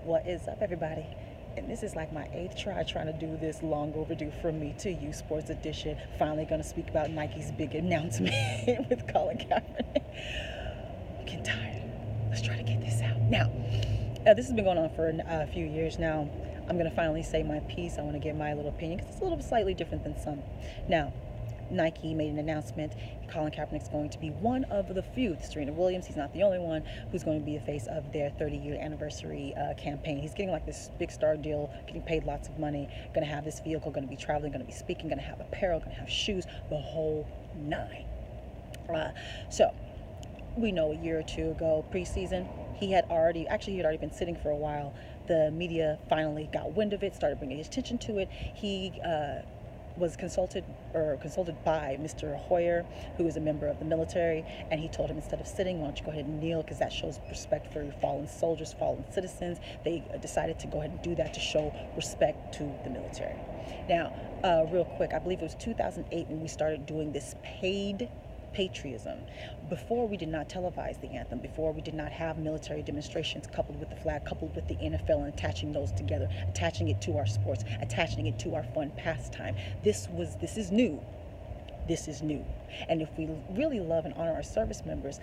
What is up, everybody? And this is like my eighth try trying to do this long overdue from me to you, Sports Edition. Finally, going to speak about Nike's big announcement with Colin Kaepernick. I'm getting tired. Let's try to get this out. Now, this has been going on for a few years now. I'm going to finally say my piece. I want to give my little opinion because it's a little slightly different than some. Now, Nike made an announcement. Colin Kaepernick's going to be one of the few. Serena Williams, he's not the only one, who's going to be the face of their 30-year anniversary campaign. He's getting like this big star deal, getting paid lots of money, going to have this vehicle, going to be traveling, going to be speaking, going to have apparel, going to have shoes, the whole nine. So we know a year or two ago, preseason, he had already been sitting for a while. The media finally got wind of it, started bringing his attention to it. He was consulted by Mr. Hoyer, who is a member of the military, and he told him, instead of sitting, why don't you go ahead and kneel, because that shows respect for your fallen soldiers, fallen citizens. They decided to go ahead and do that to show respect to the military. Now, real quick, I believe it was 2008 when we started doing this paid patriotism. Before, we did not televise the anthem. Before, we did not have military demonstrations coupled with the flag, coupled with the NFL, and attaching those together, attaching it to our sports, attaching it to our fun pastime. This is new. This is new. And if we really love and honor our service members,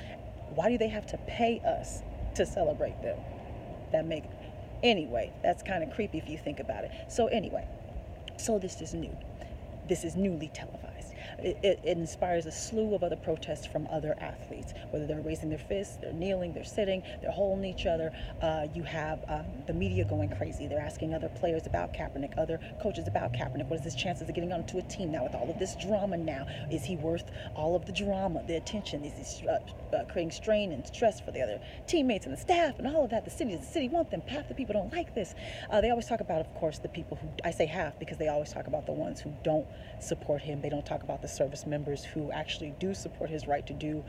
why do they have to pay us to celebrate them? Anyway, that's kind of creepy if you think about it. So this is new. This is newly televised. It inspires a slew of other protests from other athletes, whether they're raising their fists, they're kneeling, they're sitting, they're holding each other. You have the media going crazy. They're asking other players about Kaepernick, other coaches about Kaepernick. What is his chances of getting onto a team now with all of this drama now? Is he worth all of the drama, the attention? Is he creating strain and stress for the other teammates and the staff and all of that? Does the city want them? Half the people don't like this. They always talk about, of course, the people who, I say half because they always talk about the ones who don't support him. They don't talk about the service members who actually do support his right to do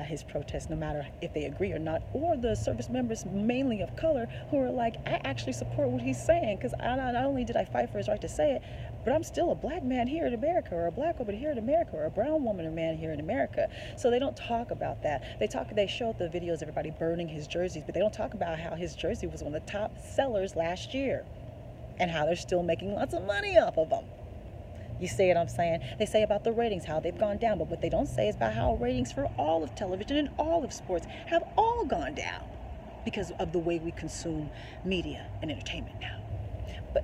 his protest, no matter if they agree or not, or the service members, mainly of color, who are like, I actually support what he's saying, because not only did I fight for his right to say it, but I'm still a black man here in America, or a black woman here in America, or a brown woman or man here in America. So they don't talk about that. They showed the videos of everybody burning his jerseys, but they don't talk about how his jersey was one of the top sellers last year and how they're still making lots of money off of them. You see what I'm saying? They say about the ratings, how they've gone down, but what they don't say is about how ratings for all of television and all of sports have all gone down because of the way we consume media and entertainment now. But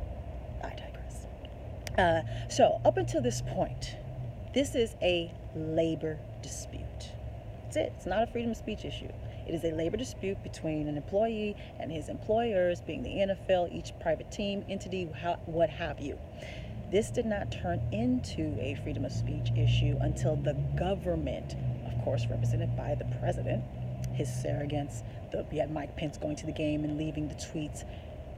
I digress. So up until this point, this is a labor dispute. That's it. It's not a freedom of speech issue. It is a labor dispute between an employee and his employers, being the NFL, each private team, entity, what have you. This did not turn into a freedom of speech issue until the government, of course represented by the president, his surrogates, we had Mike Pence going to the game and leaving the tweets.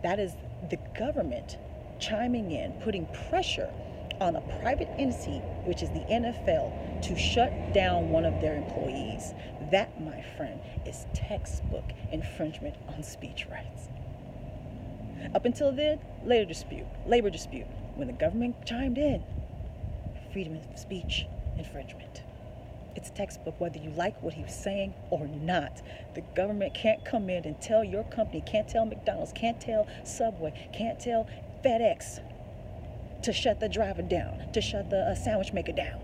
That is the government chiming in, putting pressure on a private entity, which is the NFL, to shut down one of their employees. That, my friend, is textbook infringement on speech rights. Up until then, labor dispute. When the government chimed in, freedom of speech infringement. It's textbook, whether you like what he was saying or not. The government can't come in and tell your company, can't tell McDonald's, can't tell Subway, can't tell FedEx to shut the driver down, to shut the sandwich maker down.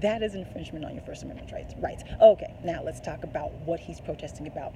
That is infringement on your First Amendment rights. Okay, now let's talk about what he's protesting about.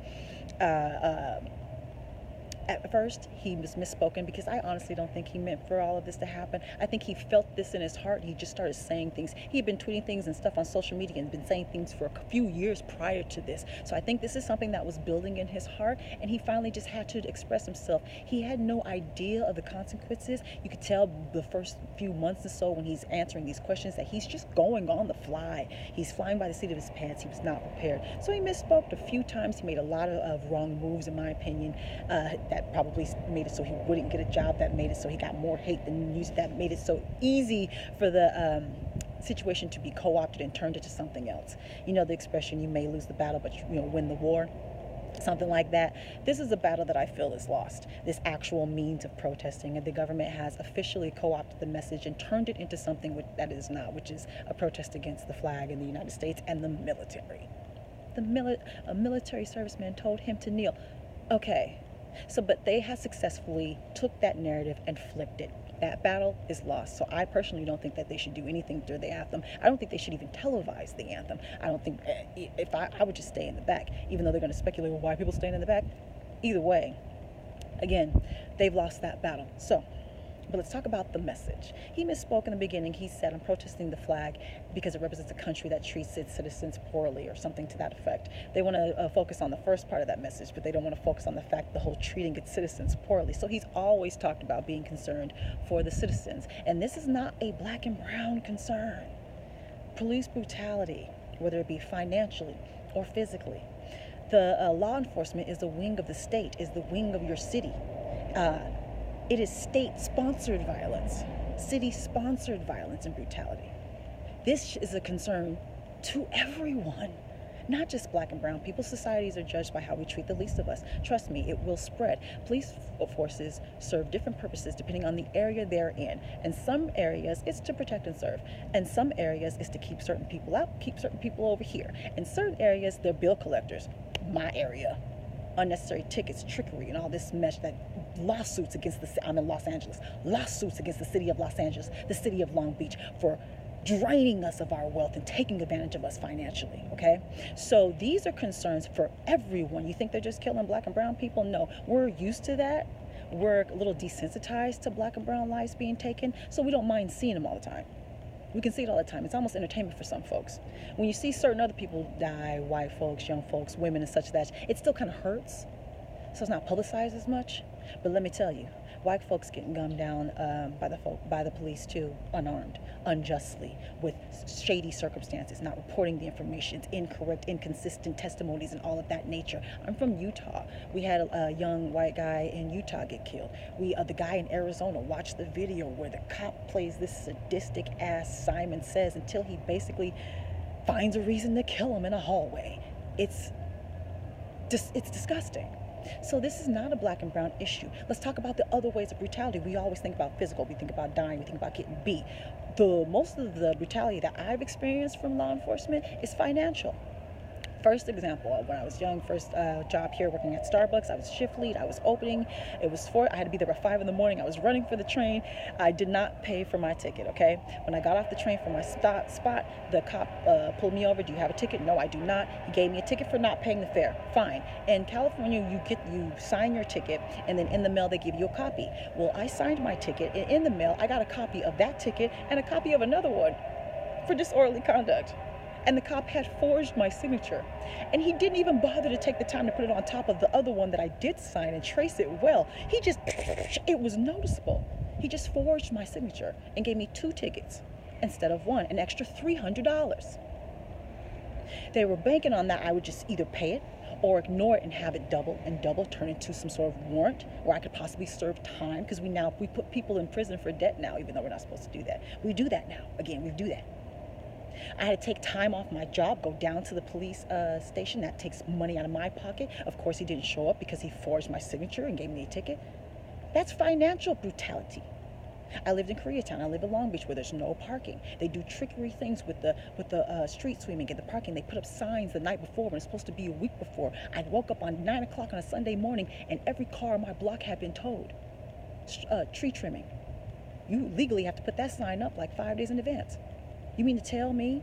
At first, he was misspoken because I honestly don't think he meant for all of this to happen. I think he felt this in his heart. He just started saying things. He had been tweeting things and stuff on social media and been saying things for a few years prior to this. So I think this is something that was building in his heart, and he finally just had to express himself. He had no idea of the consequences. You could tell the first few months or so when he's answering these questions that he's just going on the fly. He's flying by the seat of his pants. He was not prepared. So he misspoke a few times. He made a lot of wrong moves, in my opinion, that probably made it so he wouldn't get a job, that made it so he got more hate than news, that made it so easy for the situation to be co-opted and turned into something else. You know the expression, you may lose the battle, but you win the war. Something like that. This is a battle that I feel is lost. This actual means of protesting, and the government has officially co-opted the message and turned it into something that it is not, which is a protest against the flag in the United States and the military. A military serviceman told him to kneel. Okay. So, but they have successfully took that narrative and flipped it. That battle is lost. So I personally don't think that they should do anything through the anthem. I don't think they should even televise the anthem. I don't think, if I would just stay in the back, even though they're going to speculate, well, why are people staying in the back? Either way, again, they've lost that battle. So, but let's talk about the message. He misspoke in the beginning. He said, I'm protesting the flag because it represents a country that treats its citizens poorly, or something to that effect. They want to focus on the first part of that message, but they don't want to focus on the fact the whole treating its citizens poorly. So he's always talked about being concerned for the citizens. And this is not a black and brown concern. Police brutality, whether it be financially or physically. The law enforcement is the wing of the state, is the wing of your city. It is state-sponsored violence, city-sponsored violence and brutality. This is a concern to everyone, not just black and brown people. Societies are judged by how we treat the least of us. Trust me, it will spread. Police forces serve different purposes depending on the area they're in. In some areas, it's to protect and serve. In some areas, it's to keep certain people out, keep certain people over here. In certain areas, they're bill collectors. My area. Unnecessary tickets, trickery, and all this mess, that lawsuits against I'm in Los Angeles, lawsuits against the city of Los Angeles, the city of Long Beach, for draining us of our wealth and taking advantage of us financially, okay? So these are concerns for everyone. You think they're just killing black and brown people? No, we're used to that. We're a little desensitized to black and brown lives being taken, so we don't mind seeing them all the time. We can see it all the time. It's almost entertainment for some folks. When you see certain other people die, white folks, young folks, women, and such, that it still kind of hurts. So it's not publicized as much. But let me tell you, white folks getting gunned down by the police too, unarmed, unjustly, with shady circumstances, not reporting the information, incorrect, inconsistent testimonies, and all of that nature. I'm from Utah. We had a young white guy in Utah get killed. The guy in Arizona watched the video where the cop plays this sadistic ass Simon Says until he basically finds a reason to kill him in a hallway. It's disgusting. So this is not a black and brown issue. Let's talk about the other ways of brutality. We always think about physical. We think about dying. We think about getting beat. Most of the brutality that I've experienced from law enforcement is financial. First example, when I was young, first job here working at Starbucks, I was shift lead, I was opening, I had to be there by 5 a.m, I was running for the train, I did not pay for my ticket, okay? When I got off the train from my spot, the cop pulled me over. Do you have a ticket? No, I do not. He gave me a ticket for not paying the fare. Fine. In California, you sign your ticket, and then in the mail, they give you a copy. Well, I signed my ticket, and in the mail, I got a copy of that ticket and a copy of another one for disorderly conduct. And the cop had forged my signature. And he didn't even bother to take the time to put it on top of the other one that I did sign and trace it well. It was noticeable. He just forged my signature and gave me 2 tickets instead of 1, an extra $300. They were banking on that I would just either pay it or ignore it and have it double and double, turn into some sort of warrant where I could possibly serve time, because we put people in prison for debt now, even though we're not supposed to do that. We do that now. Again, we do that. I had to take time off my job, go down to the police station. That takes money out of my pocket. Of course, he didn't show up because he forged my signature and gave me a ticket. That's financial brutality. I lived in Koreatown. I live in Long Beach where there's no parking. They do trickery things with the street sweeping and the parking. They put up signs the night before when it's supposed to be a week before. I woke up on 9 o'clock on a Sunday morning and every car on my block had been towed. Tree trimming. You legally have to put that sign up like 5 days in advance. You mean to tell me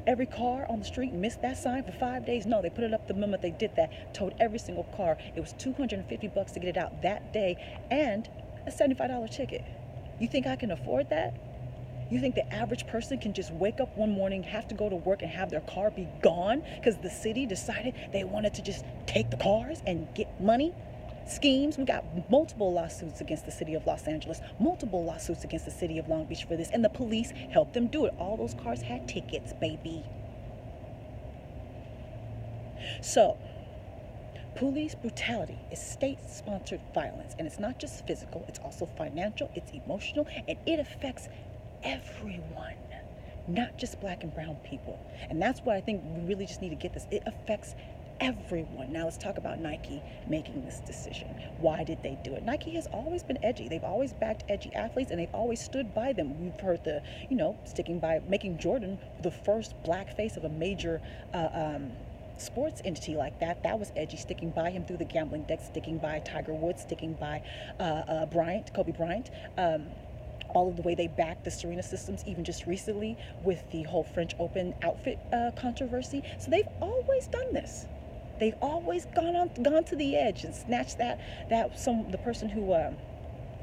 every car on the street missed that sign for 5 days? No, they put it up the moment they did that, towed every single car. It was $250 to get it out that day and a $75 ticket. You think I can afford that? You think the average person can just wake up one morning, have to go to work, and have their car be gone because the city decided they wanted to just take the cars and get money? Schemes. We got multiple lawsuits against the city of Los Angeles, multiple lawsuits against the city of Long Beach for this, and the police helped them do it. All those cars had tickets, baby. So, police brutality is state-sponsored violence, and it's not just physical, it's also financial, it's emotional, and it affects everyone, not just black and brown people. And that's what I think we really just need to get this. It affects everyone. Now let's talk about Nike making this decision. Why did they do it? Nike has always been edgy. They've always backed edgy athletes, and they've always stood by them. We've heard sticking by making Jordan the first black face of a major sports entity like that, that was edgy, sticking by him through the gambling deck, sticking by Tiger Woods, sticking by Kobe Bryant. All of the way they backed the Serena systems, even just recently with the whole French Open outfit controversy. So they've always done this. They've always gone to the edge and snatched the person who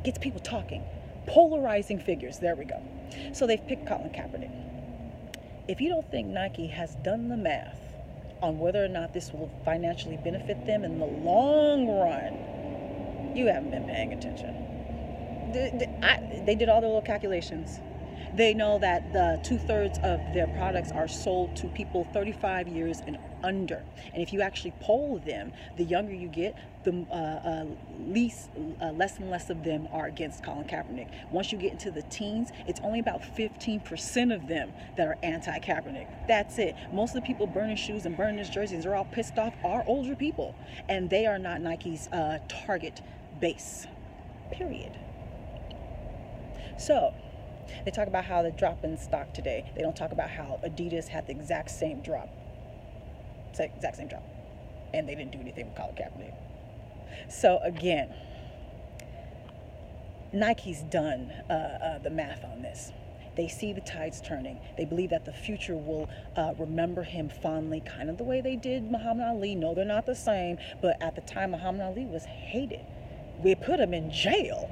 gets people talking, polarizing figures. There we go. So they've picked Colin Kaepernick. If you don't think Nike has done the math on whether or not this will financially benefit them in the long run, you haven't been paying attention. They did all their little calculations. They know that the 2/3 of their products are sold to people 35 years and under. And if you actually poll them, the younger you get, the less and less of them are against Colin Kaepernick. Once you get into the teens, it's only about 15% of them that are anti-Kaepernick. That's it. Most of the people burning shoes and burning his jerseys are all pissed off are older people. And they are not Nike's target base. Period. So, they talk about how the drop in stock today. They don't talk about how Adidas had the exact same drop. Exact same drop. And they didn't do anything with Colin Kaepernick. So again, Nike's done the math on this. They see the tides turning. They believe that the future will remember him fondly, kind of the way they did Muhammad Ali. No, they're not the same. But at the time, Muhammad Ali was hated. We put him in jail.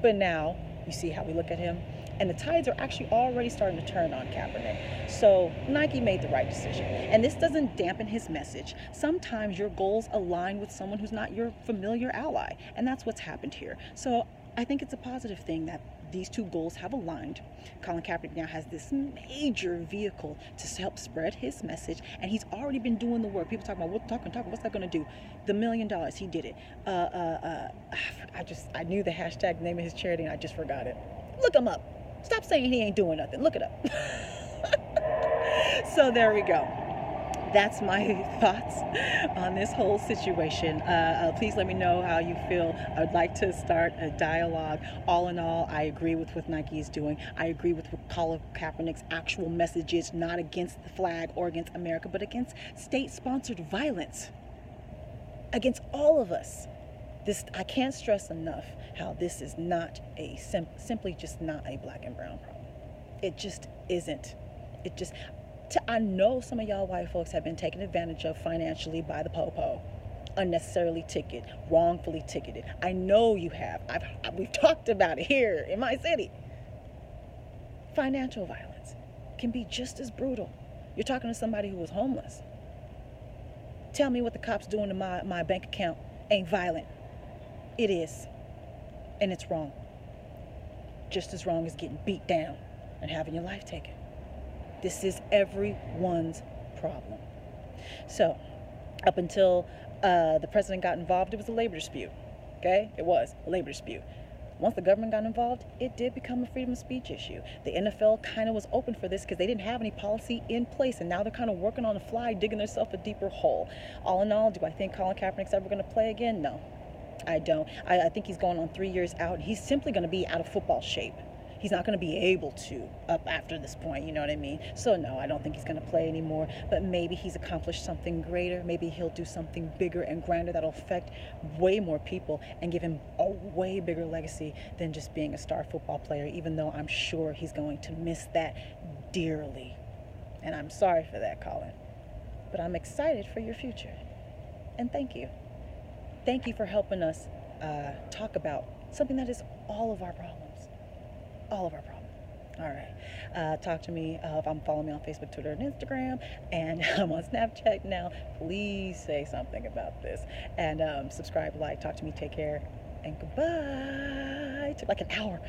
But now, you see how we look at him? And the tides are actually already starting to turn on Kaepernick. So Nike made the right decision. And this doesn't dampen his message. Sometimes your goals align with someone who's not your familiar ally. And that's what's happened here. So I think it's a positive thing that these two goals have aligned. Colin Kaepernick now has this major vehicle to help spread his message, and he's already been doing the work. People talking about what's that going to do? The $1 million, he did it. I knew the hashtag, the name of his charity, and I just forgot it. Look him up. Stop saying he ain't doing nothing. Look it up. So there we go. That's my thoughts on this whole situation. Please let me know how you feel. I would like to start a dialogue. All in all, I agree with what Nike is doing. I agree with what Colin Kaepernick's actual message is, not against the flag or against America, but against state-sponsored violence. Against all of us. I can't stress enough how this is not simply just not a black and brown problem. It just isn't. I know some of y'all white folks have been taken advantage of financially by the po-po, unnecessarily ticketed, wrongfully ticketed. I know you have. We've talked about it here in my city. Financial violence can be just as brutal. You're talking to somebody who was homeless. Tell me what the cops doing to my bank account ain't violent. It is. And it's wrong. Just as wrong as getting beat down and having your life taken. This is everyone's problem. So, up until the president got involved, it was a labor dispute. Okay? It was a labor dispute. Once the government got involved, it did become a freedom of speech issue. The NFL kind of was open for this because they didn't have any policy in place, and now they're kind of working on the fly, digging themselves a deeper hole. All in all, do I think Colin Kaepernick's ever going to play again? No, I don't. I think he's going on 3 years out, and he's simply going to be out of football shape. He's not going to be able to up after this point, you know what I mean? So no, I don't think he's going to play anymore, but maybe he's accomplished something greater. Maybe he'll do something bigger and grander that'll affect way more people and give him a way bigger legacy than just being a star football player, even though I'm sure he's going to miss that dearly. And I'm sorry for that, Colin. But I'm excited for your future. And thank you. Thank you for helping us talk about something that is all of our problems. All of our problems. All right. Talk to me. Follow me on Facebook, Twitter, and Instagram. And I'm on Snapchat now. Please say something about this. And subscribe, like, talk to me. Take care. And goodbye. It took like an hour.